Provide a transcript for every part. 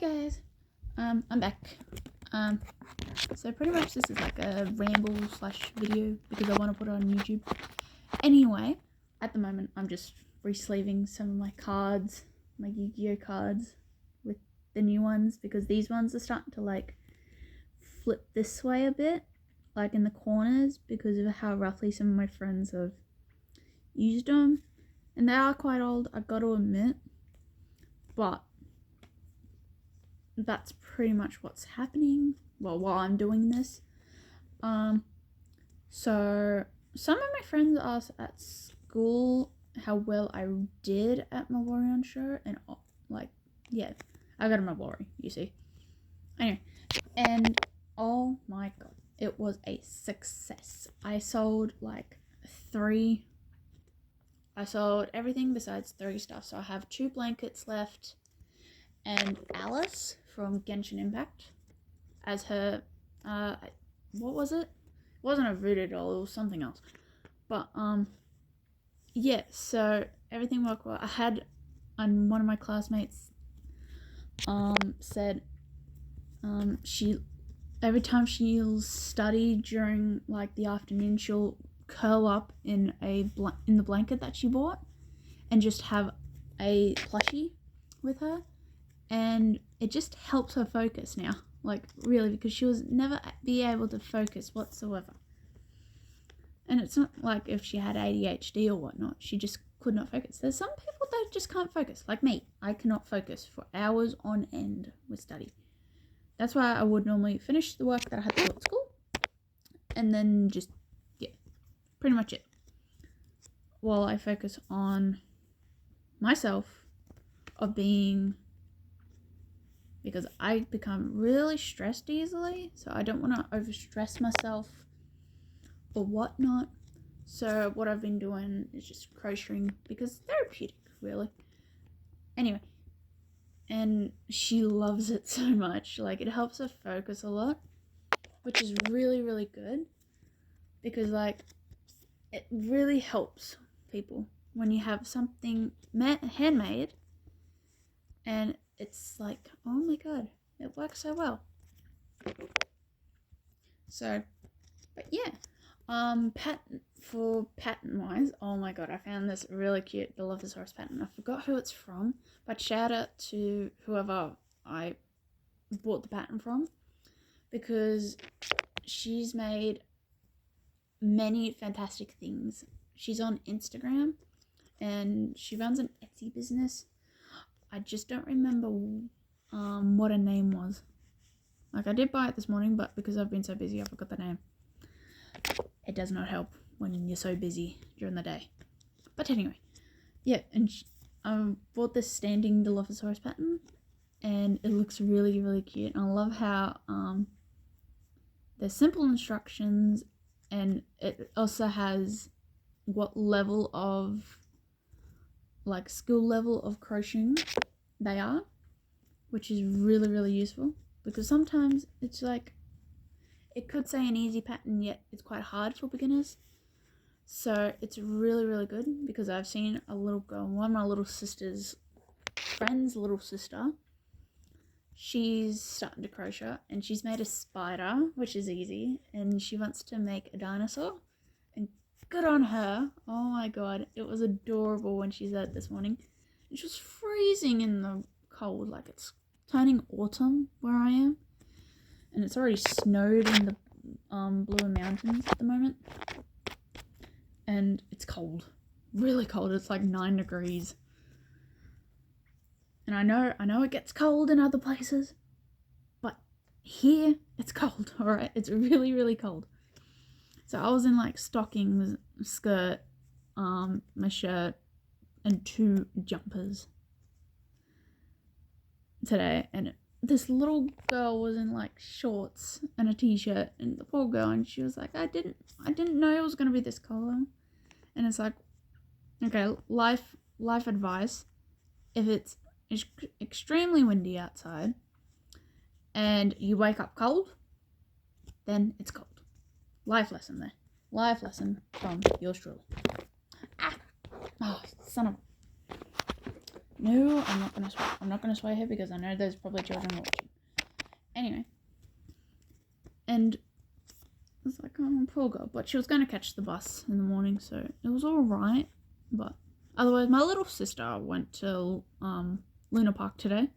guys, I'm back. So pretty much this is like a ramble / video because I want to put it on YouTube. Anyway, at the moment I'm just re-sleeving some of my cards, my Yu-Gi-Oh cards with the new ones because these ones are starting to like flip this way a bit, like in the corners because of how roughly some of my friends have used them. And they are quite old, I got to admit, but that's pretty much what's happening while I'm doing this. So some of my friends asked at school how well I did at my Warrior show, and yeah, I got a Mabori, you see. Anyway, and oh my god, it was a success. I sold everything besides 3 stuff. So I have 2 blankets left and Alice from Genshin Impact as her, what was it? It wasn't a voodoo doll, it was something else. But, yeah, so everything worked well. I had, one of my classmates, said, every time she'll study during, the afternoon, she'll curl up in the blanket that she bought and just have a plushie with her. And it just helps her focus now, really, because she was never be able to focus whatsoever. And it's not like if she had ADHD or whatnot, she just could not focus. There's some people that just can't focus, like me. I cannot focus for hours on end with study. That's why I would normally finish the work that I had to do at school, and then just, yeah, pretty much it. While I focus on myself because I become really stressed easily, so I don't want to overstress myself or whatnot. So what I've been doing is just crocheting because it's therapeutic, really. Anyway, and she loves it so much. It helps her focus a lot, which is really, really good because, it really helps people when you have something handmade and it's like, oh my god, it works so well. So, but yeah, pattern wise, oh my god, I found this really cute Dilophosaurus pattern. I forgot who it's from, but shout out to whoever I bought the pattern from because she's made many fantastic things. She's on Instagram and she runs an Etsy business. I just don't remember what her name was. I did buy it this morning, but because I've been so busy, I forgot the name. It does not help when you're so busy during the day. But anyway, yeah, and I bought this standing Dilophosaurus pattern, and it looks really, really cute. And I love how there's simple instructions, and it also has what level of skill level of crocheting they are, which is really, really useful because sometimes it's it could say an easy pattern, yet it's quite hard for beginners. So it's really, really good because I've seen a little girl, one of my little sister's friend's little sister, she's starting to crochet and she's made a spider, which is easy, and she wants to make a dinosaur, and good on her. Oh my god, it was adorable when she said it this morning. It was freezing in the cold, it's turning autumn where I am, and it's already snowed in the Blue Mountains at the moment, and it's cold, really cold. It's 9 degrees, and I know it gets cold in other places, but here it's cold. All right, it's really, really cold. So I was in stockings, skirt, my shirt, and 2 jumpers today, and this little girl was in shorts and a t-shirt, and the poor girl, and she was like, I didn't know it was gonna be this cold. And it's okay, life advice: if it's extremely windy outside and you wake up cold, then it's cold. Life lesson there. Life lesson from yours truly. Oh, son of... No, I'm not gonna swear. I'm not gonna swear here because I know there's probably children watching. Anyway. And it's like, oh, poor girl. But she was going to catch the bus in the morning, so it was alright. But otherwise, my little sister went to Luna Park today.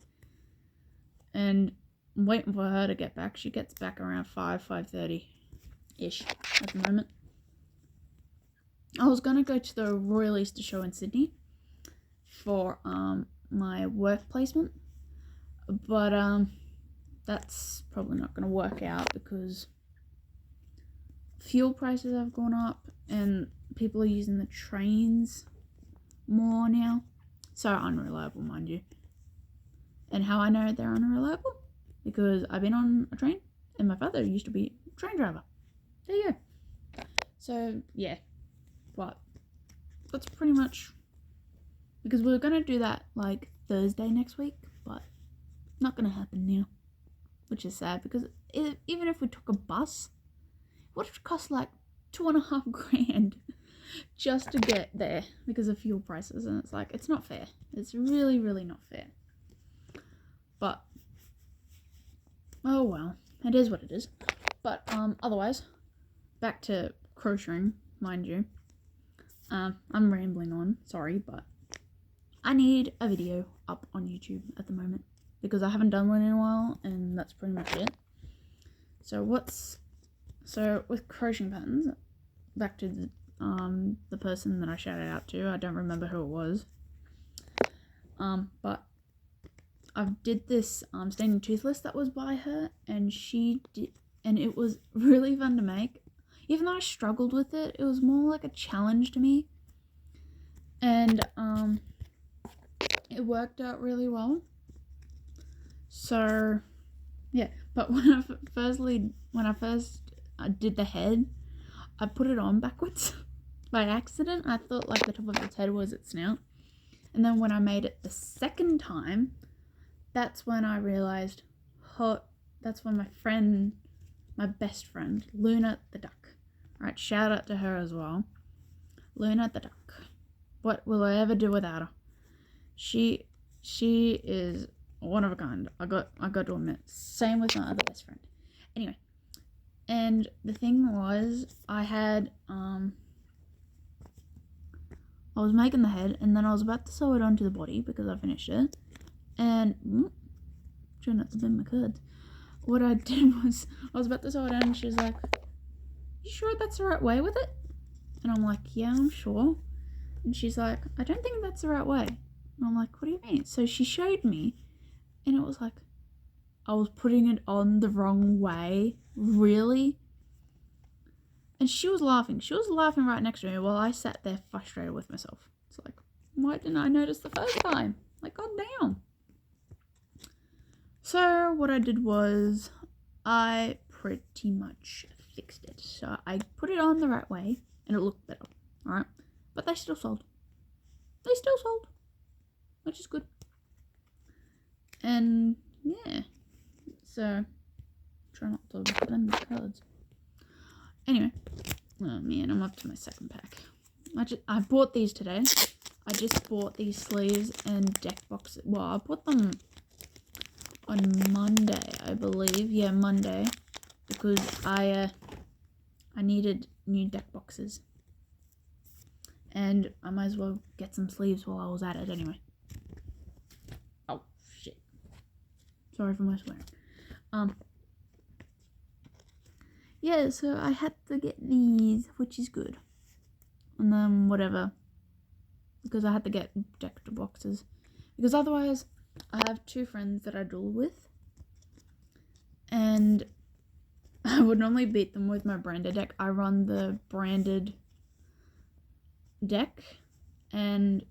And I'm waiting for her to get back. She gets back around 5:30-ish at the moment. I was going to go to the Royal Easter Show in Sydney for my work placement. But that's probably not going to work out because fuel prices have gone up and people are using the trains more now. So unreliable, mind you. And how I know they're unreliable? Because I've been on a train and my father used to be a train driver. There you go. So, yeah. But that's pretty much... Because we were going to do that like Thursday next week, but not going to happen now. Which is sad because even if we took a bus, what if it cost like $2.5 grand just to get there because of fuel prices? And it's like, it's not fair. It's really, really not fair. But, oh well, it is what it is. But otherwise, back to crocheting, mind you. I'm rambling on, sorry, but I need a video up on YouTube at the moment because I haven't done one in a while, and that's pretty much it. So with crocheting patterns, back to the person that I shouted out to. I don't remember who it was. But I did this Standing Toothless that was by her, and and it was really fun to make. Even though I struggled with it, it was more like a challenge to me. And it worked out really well. So yeah, but when I first did the head, I put it on backwards by accident. I thought like the top of its head was its snout. And then when I made it the second time, that's when I realized, that's when my best friend, Luna the duck. Alright, shout out to her as well. Luna the duck. What will I ever do without her? She is one of a kind. I got to admit. Same with my other best friend. Anyway, and the thing was, I was making the head, and then I was about to sew it onto the body because I finished it. And trying not to bend my curds. What I did was, I was about to sew it on, and she was like, "You sure that's the right way with it?" And I'm like, "Yeah, I'm sure." And she's like, "I don't think that's the right way." And I'm like, "What do you mean?" So she showed me, and it was like, I was putting it on the wrong way. Really? And she was laughing. She was laughing right next to me while I sat there frustrated with myself. It's like, why didn't I notice the first time? Like, god damn. So what I did was, I pretty much fixed it. So I put it on the right way, and it looked better. Alright? But they still sold. Which is good. And yeah. So try not to blend the cards. Anyway. Oh man, I'm up to my second pack. I bought these today. I just bought these sleeves and deck boxes. Well, I bought them on Monday, I believe. Yeah, Monday. Because I needed new deck boxes. And I might as well get some sleeves while I was at it anyway. Oh, shit. Sorry for my swearing. Yeah, so I had to get these, which is good. And then whatever. Because I had to get deck boxes. Because otherwise, I have two friends that I duel with. And I would normally beat them with my branded deck. I run the branded deck, and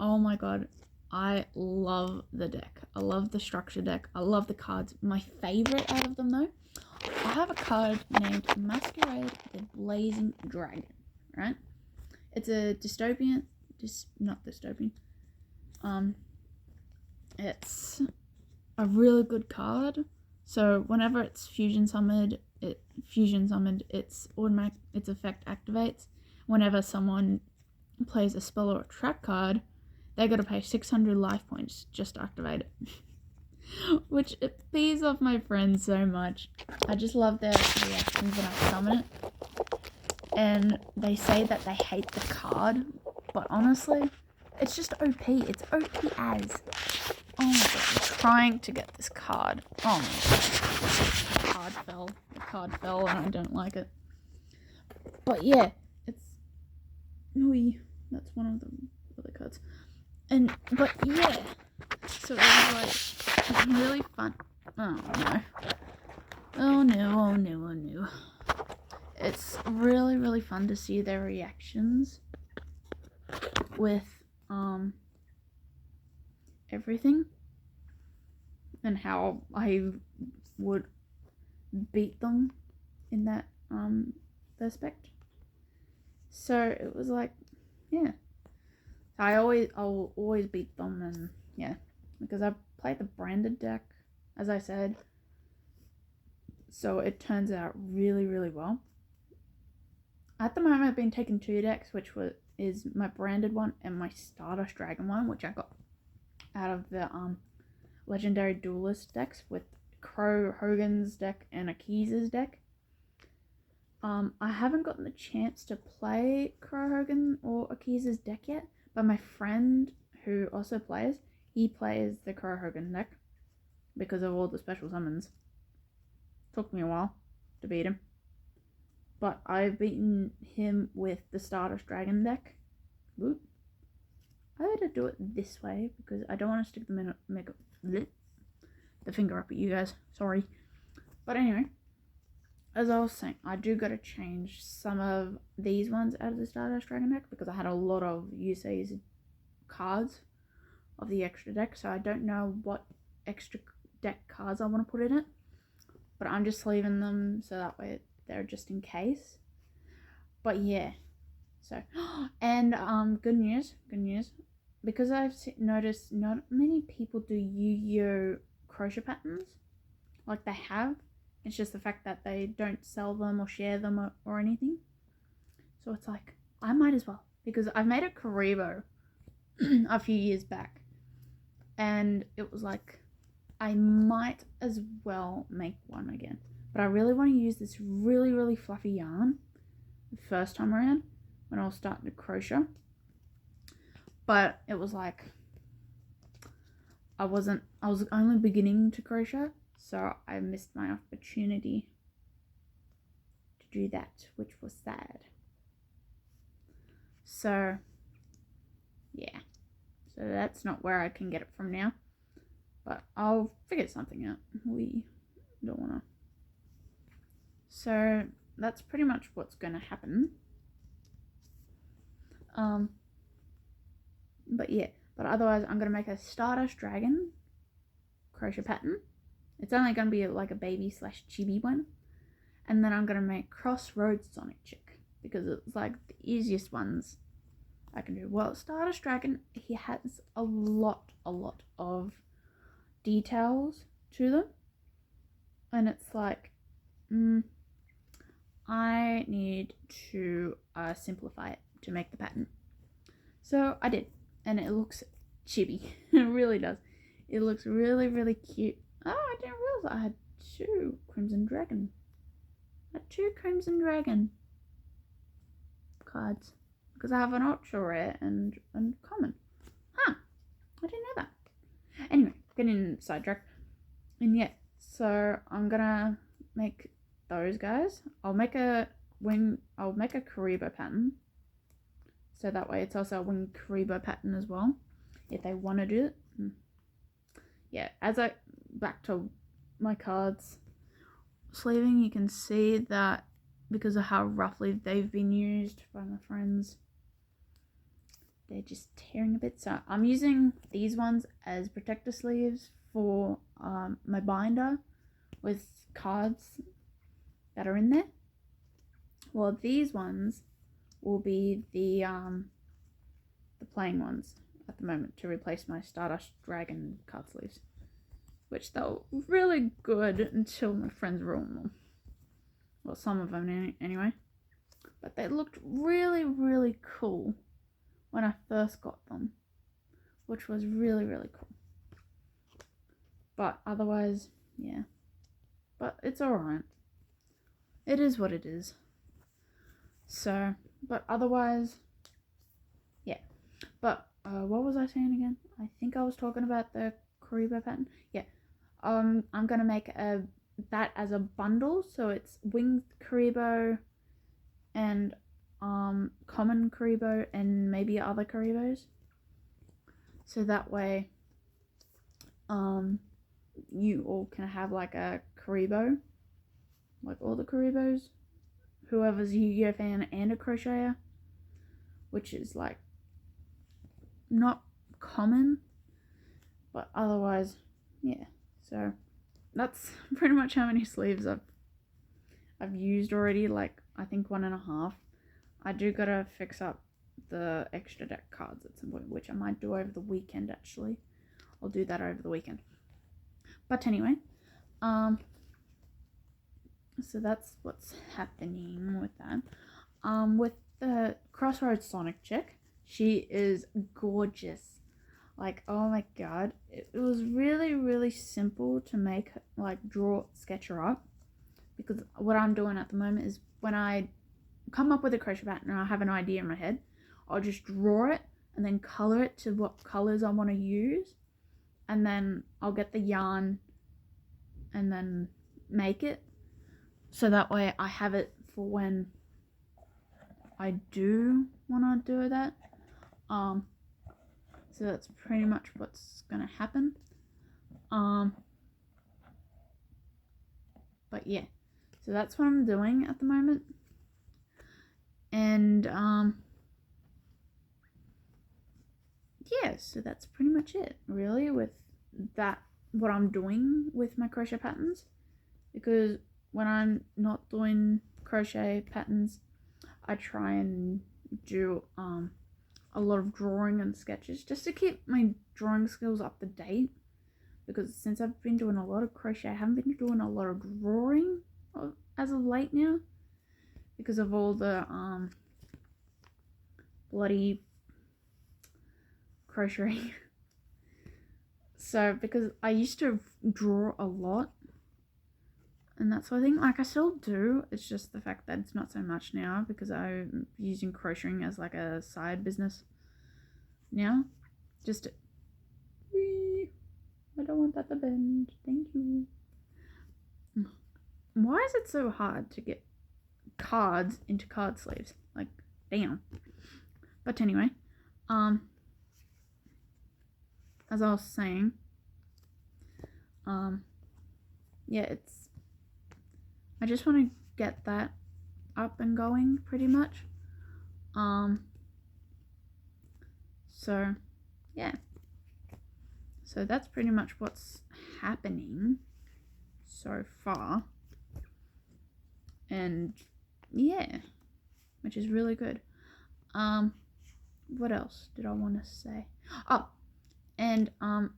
oh my god, I love the deck. I love the structure deck. I love the cards. My favorite out of them though, I have a card named Masquerade the Blazing Dragon, right? It's a dystopian, not dystopian. It's a really good card. So whenever it's fusion summoned, its automatic, its effect activates. Whenever someone plays a spell or a trap card, they got to pay 600 life points just to activate it. Which it pees off my friends so much. I just love their reactions when I summon it. And they say that they hate the card, but honestly, it's just OP. It's OP as. Oh my god, I'm trying to get this card. Oh my god. The card fell. The card fell and I don't like it. But yeah, it's... Oi, that's one of the other cards. But yeah, so it was like really fun. Oh no. Oh no, oh no, oh no. It's really, really fun to see their reactions with everything and how I would beat them in that aspect. So it was like, yeah, I'll always beat them, and yeah, because I played the branded deck, as I said, so it turns out really, really well. At the moment, I've been taking 2 decks, which is my branded one and my Stardust Dragon one, which I got out of the Legendary Duelist decks with Crow Hogan's deck and Akiza's deck. I haven't gotten the chance to play Crow Hogan or Akiza's deck yet, but my friend who also plays, he plays the Crow Hogan deck because of all the special summons. Took me a while to beat him. But I've beaten him with the Stardust Dragon deck. Oop. I had to do it this way because I don't want to stick the finger up at you guys. Sorry. But anyway, as I was saying, I do got to change some of these ones out of the Stardust Dragon deck because I had a lot of Yusei's cards of the extra deck. So I don't know what extra deck cards I want to put in it. But I'm just leaving them so that way they're just in case. But yeah, so and good news, because I've noticed not many people do Yu-Gi-Oh crochet patterns like they have. It's just the fact that they don't sell them or share them or anything. So it's like, I might as well, because I've made a Karibo a few years back, and it was like, I might as well make one again. But I really want to use this really, really fluffy yarn the first time around when I was starting to crochet. But it was like, I was only beginning to crochet, so I missed my opportunity to do that, which was sad. So, yeah. So that's not where I can get it from now. But I'll figure something out. We don't want to. So that's pretty much what's going to happen. But yeah, but otherwise I'm going to make a Stardust Dragon crochet pattern. It's only going to be like a baby / chibi one. And then I'm going to make Crossroads Sonic Chick because it's like the easiest ones I can do. Well, Stardust Dragon, he has a lot of details to them. And it's like, I need to simplify it to make the pattern. So I did, and it looks chibi. It really does. It looks really, really cute. Oh, I didn't realize I had 2 Crimson Dragon. I had 2 Crimson Dragon cards because I have an ultra rare and common. Huh? I didn't know that. Anyway, getting sidetracked. And yeah, so I'm gonna make those guys. I'll make a Karibo pattern, so that way it's also a wing Karibo pattern as well if they want to do it. Yeah, back to my cards sleeving, you can see that because of how roughly they've been used by my friends, they're just tearing a bit. So I'm using these ones as protector sleeves for my binder with cards that are in there. Well, these ones will be the plain ones at the moment to replace my Stardust Dragon card sleeves, which they were really good until my friends ruined them. Well, some of them anyway. But they looked really, really cool when I first got them. which was really, really cool. But otherwise, yeah. But it's alright. It is what it is. So, but otherwise, yeah. But what was I saying again? I think I was talking about the Karibo pattern. Yeah. I'm gonna make that as a bundle, so it's winged Karibo and common Karibo and maybe other Karibos. So that way you all can have like a Karibo, like all the Karibos, whoever's a Yu-Gi-Oh fan and a crocheter, which is like not common, but otherwise, yeah. So that's pretty much how many sleeves I've used already. Like I think 1.5. I do gotta fix up the extra deck cards at some point, which I might do over the weekend. Actually, I'll do that over the weekend. But anyway, so that's what's happening with that. With the Crossroads Sonic chick, she is gorgeous. Like, oh my god, it was really, really simple to make, like, sketch her up. Because what I'm doing at the moment is when I come up with a crochet pattern and I have an idea in my head, I'll just draw it and then color it to what colors I want to use. And then I'll get the yarn and then make it. So that way I have it for when I do want to do that. So that's pretty much what's gonna happen. But yeah, so that's what I'm doing at the moment. And yeah, so that's pretty much it really with that, what I'm doing with my crochet patterns. Because when I'm not doing crochet patterns, I try and do a lot of drawing and sketches just to keep my drawing skills up to date. Because since I've been doing a lot of crochet, I haven't been doing a lot of drawing as of late now, because of all the bloody crocheting. So because I used to draw a lot and that sort of thing, like I still do, it's just the fact that it's not so much now because I'm using crocheting as like a side business now. Just I don't want that to bend, thank you. Why is it so hard to get cards into card sleeves? Like, damn. But anyway, as I was saying, yeah, I just want to get that up and going pretty much. So yeah, so that's pretty much what's happening so far, and yeah, which is really good. What else did I want to say? Oh, and an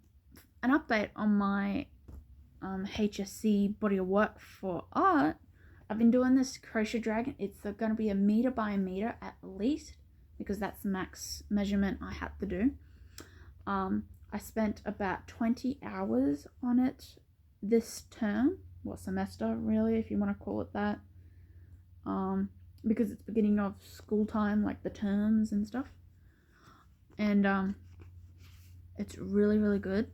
update on my HSC body of work for art. I've been doing this crochet dragon. It's going to be 1 meter by 1 meter at least, because that's the max measurement I had to do. I spent about 20 hours on it this term, or semester really, if you want to call it that, because it's beginning of school time, like the terms and stuff. And it's really, really good.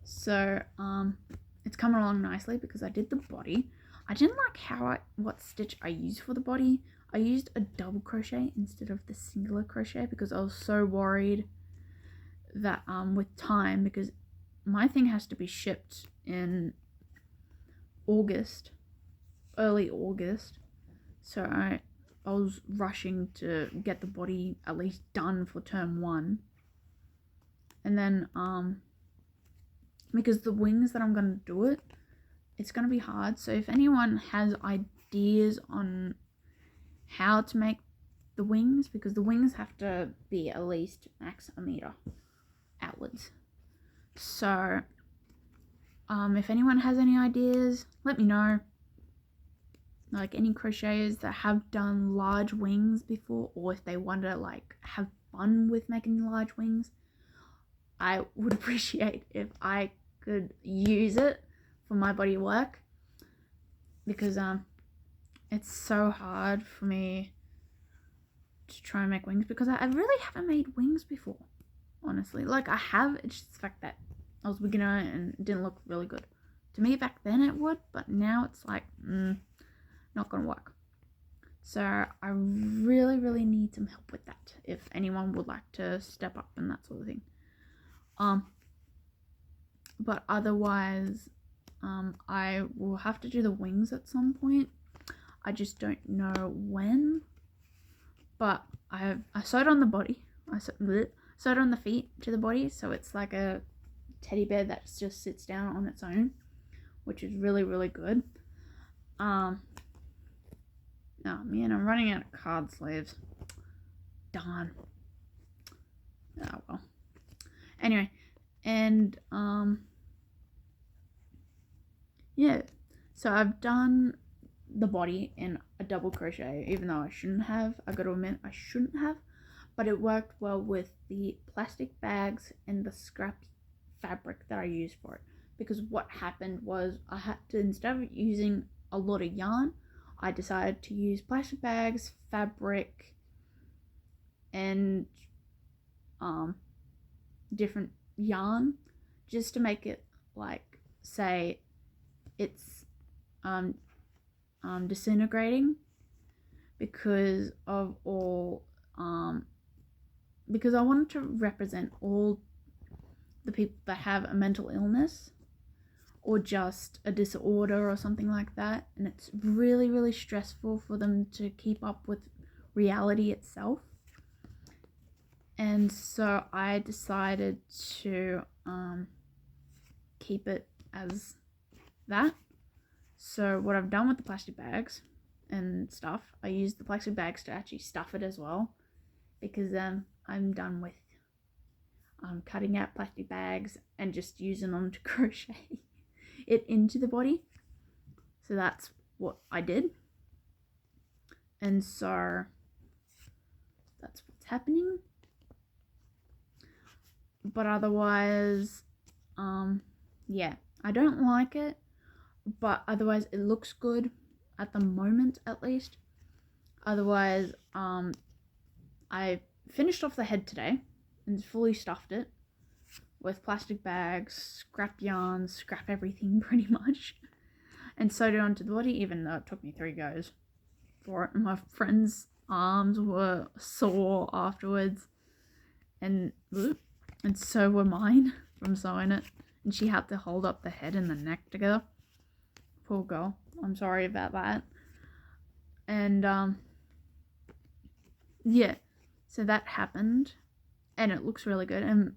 So it's coming along nicely because I did the body. I didn't like what stitch I used for the body. I used a double crochet instead of the singular crochet because I was so worried that with time, because my thing has to be shipped in August, early August, so I was rushing to get the body at least done for term 1. And then because the wings that I'm going to do it's going to be hard. So if anyone has ideas on how to make the wings, because the wings have to be at least max 1 meter outwards. So if anyone has any ideas, let me know. Like any crocheters that have done large wings before, or if they want to like have fun with making large wings, I would appreciate if I could use it for my body work, because it's so hard for me to try and make wings, because I really haven't made wings before, honestly. Like, I have, it's just the fact that I was a beginner and it didn't look really good. To me back then it would, but now it's like, not gonna work. So I really need some help with that, if anyone would like to step up and that sort of thing. But otherwise, I will have to do the wings at some point. I just don't know when. But I sewed on the body. I sewed on the feet to the body, so it's like a teddy bear that just sits down on its own, which is really good. Oh man, I'm running out of card sleeves. Darn. Oh well. Anyway, and yeah. So I've done the body in a double crochet, even though I shouldn't have. I gotta admit, I shouldn't have, but it worked well with the plastic bags and the scrap fabric that I used for it. Because what happened was, I had to, instead of using a lot of yarn, I decided to use plastic bags, fabric, and different yarn, just to make it, like, say it's disintegrating, because of all because I wanted to represent all the people that have a mental illness or just a disorder or something like that, and it's really stressful for them to keep up with reality itself. And so I decided to keep it as that. So what I've done with the plastic bags and stuff, I used the plastic bags to actually stuff it as well, because I'm done with cutting out plastic bags and just using them to crochet it into the body. So that's what I did, and so that's what's happening. But otherwise, yeah, I don't like it, but otherwise it looks good at the moment, at least. Otherwise, I finished off the head today and fully stuffed it with plastic bags, scrap yarn, scrap everything pretty much, and sewed it onto the body, even though it took me 3 goes for it. My friend's arms were sore afterwards, and so were mine from sewing it, and she had to hold up the head and the neck together. Poor girl. I'm sorry about that. And yeah, so that happened, and it looks really good. And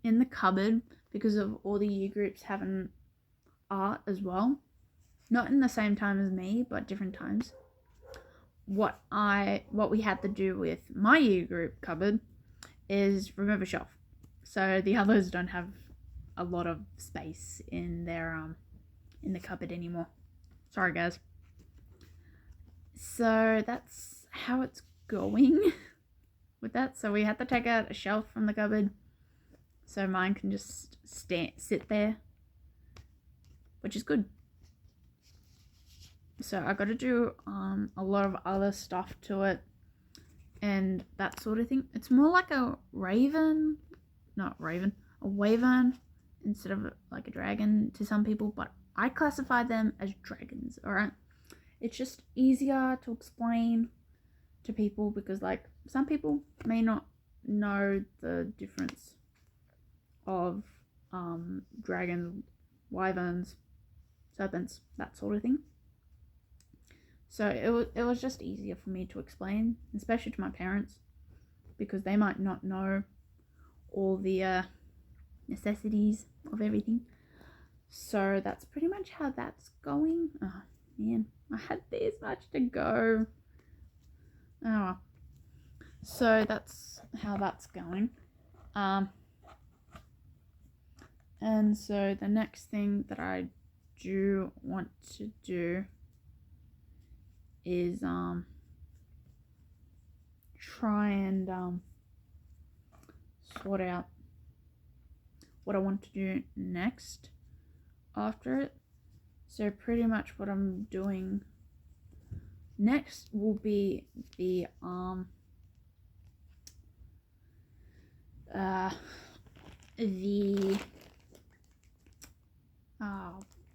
in the cupboard, because of all the year groups having art as well, not in the same time as me, but different times, what we had to do with my year group cupboard is remove a shelf, so the others don't have a lot of space in their in the cupboard anymore. Sorry guys. So that's how it's going with that. So we had to take out a shelf from the cupboard so mine can just sit there, which is good. So I got to do a lot of other stuff to it and that sort of thing. It's more like a wyvern instead of like a dragon to some people, but I classify them as dragons. All right, it's just easier to explain to people, because like some people may not know the difference of dragons, wyverns, serpents, that sort of thing. So it was just easier for me to explain, especially to my parents, because they might not know all the necessities of everything. So that's pretty much how that's going. Oh man, I had this much to go. Oh well. So that's how that's going. And so the next thing that I do want to do is try and sort out what I want to do next after it. So pretty much what I'm doing next will be the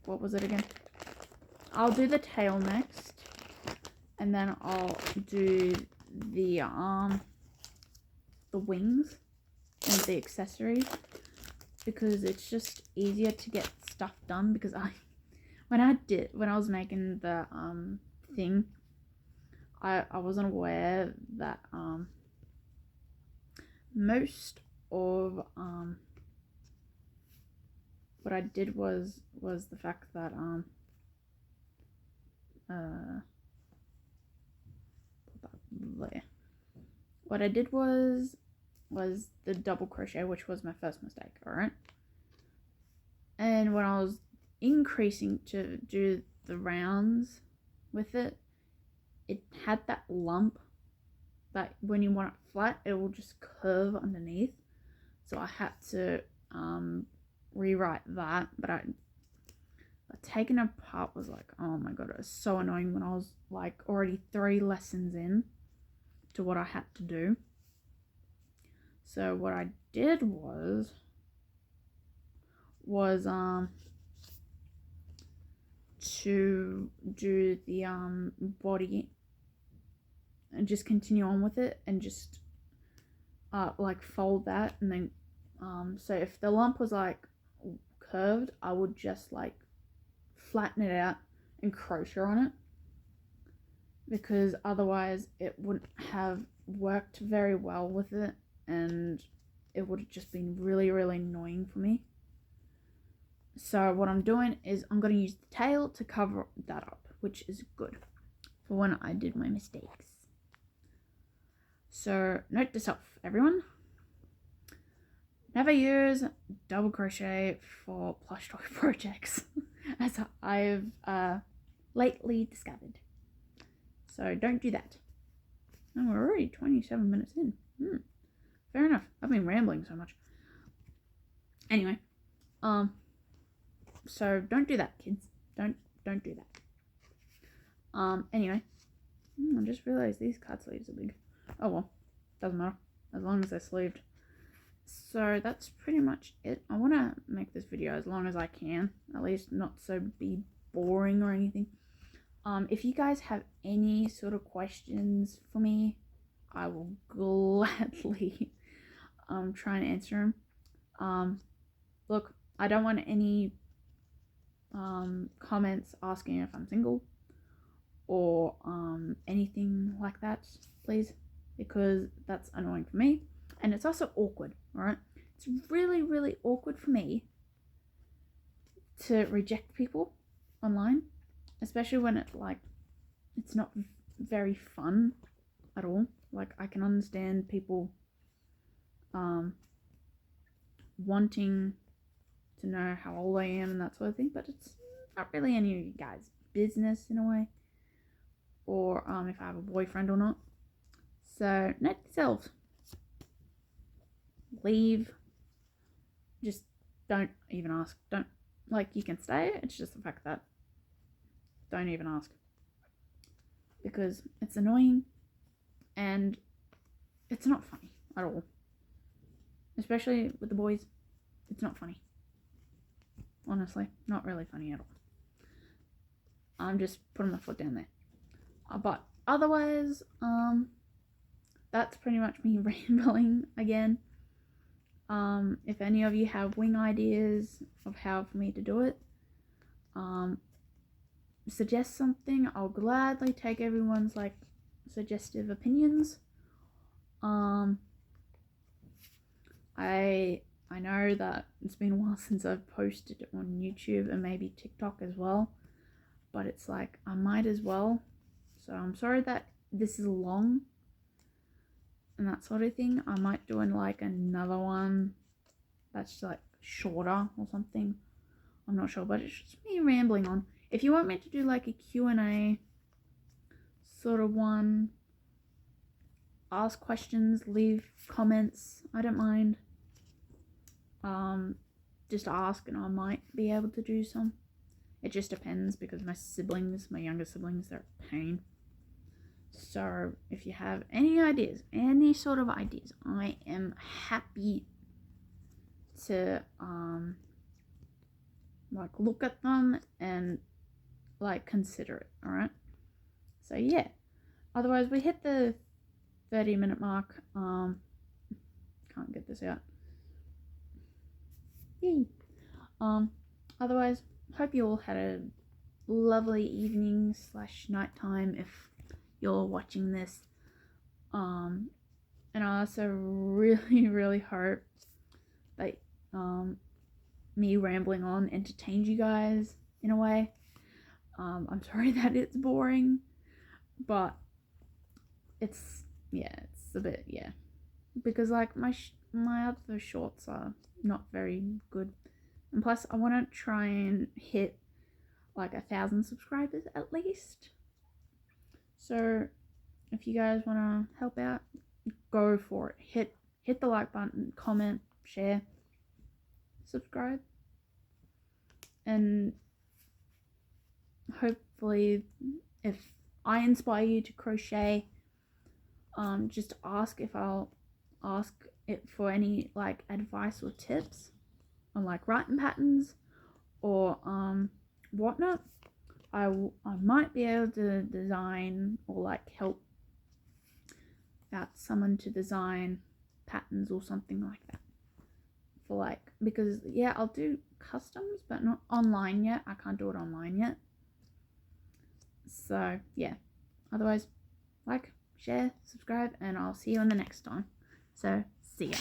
what was it again? I'll do the tail next, and then I'll do the wings and the accessories, because it's just easier to get stuff done. Because when I was making the thing, I wasn't aware that most of what I did was the fact that what I did was the double crochet, which was my first mistake. All right, and when I was increasing to do the rounds with it, it had that lump that when you want it flat, it will just curve underneath. So I had to rewrite that, but taking it apart was like, oh my god, it was so annoying when I was like already 3 lessons in to what I had to do. So what I did was to do the body and just continue on with it, and just like fold that, and then so if the lump was like curved, I would just like flatten it out and crochet on it, because otherwise it wouldn't have worked very well with it, and it would have just been really, really annoying for me. So what I'm doing is I'm going to use the tail to cover that up, which is good for when I did my mistakes. So note to self, everyone: never use double crochet for plush toy projects, as I've lately discovered. So don't do that. Oh, we're already 27 minutes in. Fair enough. I've been rambling so much. Anyway, so don't do that, kids. Don't do that. Anyway, I just realized these card sleeves are big. Oh well, doesn't matter as long as they're sleeved. So that's pretty much it. I want to make this video as long as I can, at least not so be boring or anything. If you guys have any sort of questions for me, I will gladly try and answer them. Look, I don't want any comments asking if I'm single or anything like that, please, because that's annoying for me, and it's also awkward. All right, it's really, really awkward for me to reject people online, especially when it's not very fun at all. Like, I can understand people wanting to know how old I am and that sort of thing, but it's not really any of you guys' business in a way, or if I have a boyfriend or not. So note yourselves, leave. Just don't even ask. Don't, like, you can stay, it's just the fact that don't even ask, because it's annoying and it's not funny at all, especially with the boys. It's not funny, honestly, not really funny at all. I'm just putting my foot down there. But otherwise, that's pretty much me rambling again. If any of you have wing ideas of how for me to do it, suggest something. I'll gladly take everyone's like suggestive opinions. I know that it's been a while since I've posted on YouTube and maybe TikTok as well, but it's like I might as well. So I'm sorry that this is long and that sort of thing. I might do like another one that's like shorter or something. I'm not sure, but it's just me rambling on. If you want me to do like a Q&A sort of one, ask questions, leave comments, I don't mind. just ask and I might be able to do some. It just depends because my younger siblings, they're a pain. So if you have any ideas, any sort of ideas, I am happy to like look at them and like consider it. All right. So yeah. Otherwise, we hit the 30-minute mark. Can't get this out. Yay. Otherwise, hope you all had a lovely evening / nighttime if you're watching this. And I also really hope that me rambling on entertained you guys in a way. I'm sorry that it's boring, but it's a bit, because like my other shorts are not very good, and plus I want to try and hit like 1,000 subscribers at least. So if you guys want to help out, go for it. Hit the like button, comment, share, subscribe, and hopefully if I inspire you to crochet, just ask if I'll ask it for any like advice or tips on like writing patterns or whatnot. I might be able to design or like help out someone to design patterns or something like that for like, because I'll do customs but not online yet. I can't do it online yet. So yeah, otherwise like, share, subscribe, and I'll see you on the next time. So see ya.